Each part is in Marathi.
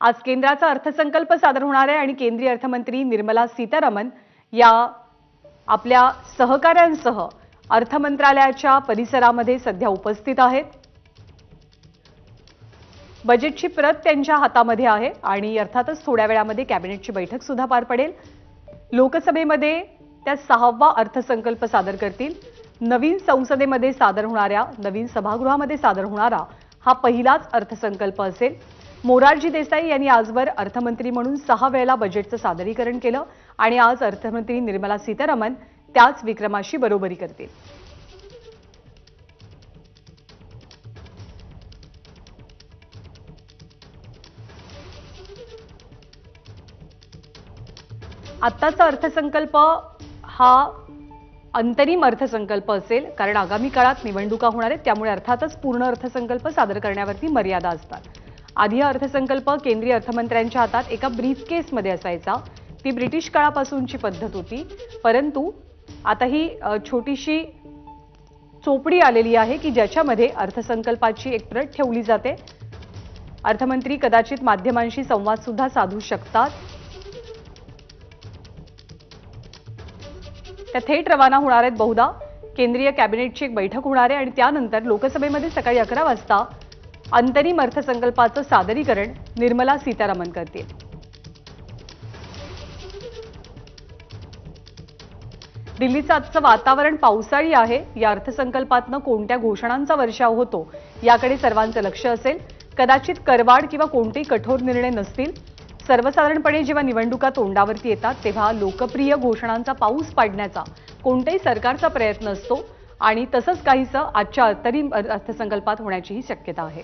आज केंद्राचा अर्थसंकल्प सादर होणार आहे आणि केंद्रीय अर्थमंत्री निर्मला सीतारामन या आपल्या सहकाऱ्यांसह अर्थ मंत्रालयाच्या परिसरामध्ये सध्या उपस्थित आहेत। बजेटची प्रत त्यांच्या हातामध्ये आहे आणि अर्थातच थोड्या वेळामध्ये कॅबिनेटची बैठक सुद्धा पार पडेल। लोकसभेमध्ये त्या 6वा अर्थसंकल्प सादर करतील। नवीन संसदेमध्ये सादर होणाऱ्या नवीन सभागृहामध्ये सादर होणारा हा पहिलाच अर्थसंकल्प असेल। मोरारजी देसाई यांनी आजवर अर्थमंत्री म्हणून 6 वेळेला बजेटचं सादरीकरण केलं आणि आज अर्थमंत्री निर्मला सीतारामन त्याच विक्रमाशी बरोबरी करतील। आत्ताचा अर्थसंकल्प हा अंतरिम अर्थसंकल्प असेल, कारण आगामी काळात निवडणुका होणार आहेत, त्यामुळे अर्थातच पूर्ण अर्थसंकल्प सादर करण्यावरती मर्यादा असतात। आधी हा अर्थसंकल्प केंद्रीय अर्थमंत्र्यांच्या हातात एका ब्रीफकेसमध्ये असायचा। ती ब्रिटिश काळापासूनची पद्धत होती, परंतु आता ही छोटीशी चोपडी आलेली आहे की ज्याच्यामध्ये अर्थसंकल्पाची एक प्रत ठेवली जाते। अर्थमंत्री कदाचित माध्यमांशी संवाद सुद्धा साधू शकतात। त्या थेट रवाना होणार आहेत। बहुधा केंद्रीय कॅबिनेटची एक बैठक होणार आहे आणि त्यानंतर लोकसभेमध्ये सकाळी 11 वाजता अंतरिम अर्थसंकल्पाचं सादरीकरण निर्मला सीतारामन करतील। दिल्लीचं आजचं वातावरण पावसाळी आहे। या अर्थसंकल्पातनं कोणत्या घोषणांचा वर्षाव होतो याकडे सर्वांचं लक्ष असेल। कदाचित करवाढ किंवा कोणतेही कठोर निर्णय नसतील। सर्वसाधारणपणे जेव्हा निवडणुका तोंडावरती येतात तेव्हा लोकप्रिय घोषणांचा पाऊस पाडण्याचा कोणत्याही सरकारचा प्रयत्न असतो आणि तसंच काहीसं आजच्या अंतरिम अर्थसंकल्पात होण्याचीही शक्यता आहे।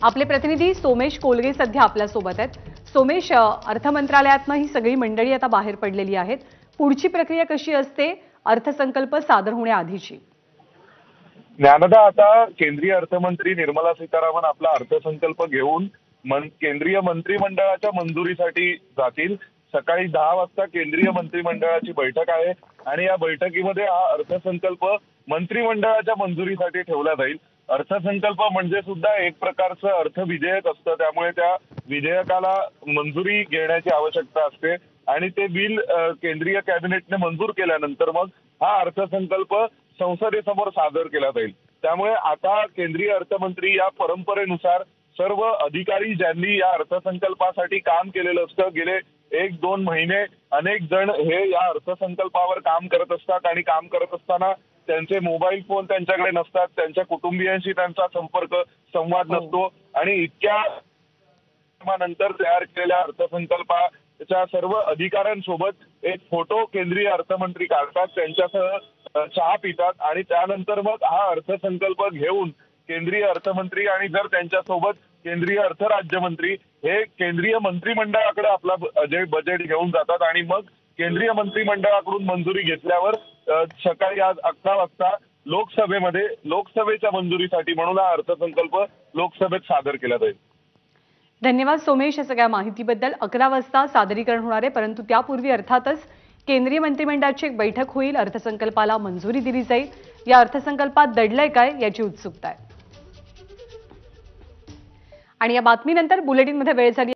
आपले प्रतिनिधी सोमेश कोलगे सध्या आपल्या सोबत आहेत। सोमेश, अर्थ मंत्रालयातनं ही सगळी मंडळी आता बाहेर पडलेली आहेत। पुढची प्रक्रिया कशी असते अर्थसंकल्प सादर होण्याआधीची? ज्ञानदा, आता केंद्रीय अर्थमंत्री निर्मला सीतारामन आपला अर्थसंकल्प घेऊन केंद्रीय मंत्रिमंडळाच्या मंजुरीसाठी जातील। सकाळी 10 वाजता केंद्रीय मंत्रिमंडळाची बैठक आहे आणि या बैठकीमध्ये हा अर्थसंकल्प मंत्रिमंडळाच्या मंजुरीसाठी ठेवला जाईल। अर्थसंकल्प म्हणजे सुद्धा एक प्रकारचं अर्थविधेयक असतं, त्यामुळे त्या विधेयकाला मंजुरी घेण्याची आवश्यकता असते आणि ते बिल केंद्रीय कॅबिनेटने मंजूर केल्यानंतर मग हा अर्थसंकल्प संसदेसमोर सादर केला जाईल। त्यामुळे आता केंद्रीय अर्थमंत्री या परंपरेनुसार सर्व अधिकारी ज्यांनी या अर्थसंकल्पासाठी काम केलेलं असतं, गेले 1-2 महिने अनेक जण हे या अर्थसंकल्पावर काम करत असतात आणि काम करत असताना त्यांचे मोबाईल फोन त्यांच्याकडे नसतात, त्यांच्या कुटुंबियांशी त्यांचा संवाद नसतो आणि इतक्या नंतर तयार केलेल्या अर्थसंकल्पाच्या सर्व अधिकाऱ्यांसोबत एक फोटो केंद्रीय अर्थमंत्री काढतात, त्यांच्यासह चहा पितात आणि त्यानंतर मग हा अर्थसंकल्प घेऊन केंद्रीय अर्थमंत्री आणि जर त्यांच्यासोबत केंद्रीय अर्थ राज्यमंत्री हे केंद्रीय मंत्रिमंडळाकडे आपला बजेट घेऊन जातात आणि मग केंद्रीय मंत्रिमंडळाकडून मंजुरी घेतल्यावर सकाळी आज 11 वाजता लोकसभेच्या मंजुरीसाठी म्हणून हा अर्थसंकल्प लोकसभेत सादर केला जाईल। धन्यवाद सोमेश या सगळ्या माहितीबद्दल। 11 वाजता सादरीकरण होणार आहे, परंतु त्यापूर्वी अर्थातच केंद्रीय मंत्रिमंडळाची एक बैठक होईल, अर्थसंकल्पाला मंजुरी दिली जाईल। या अर्थसंकल्पात दडलंय काय याची उत्सुकता आहे आणि या बातमीनंतर बुलेटिनमध्ये वेळ झाली।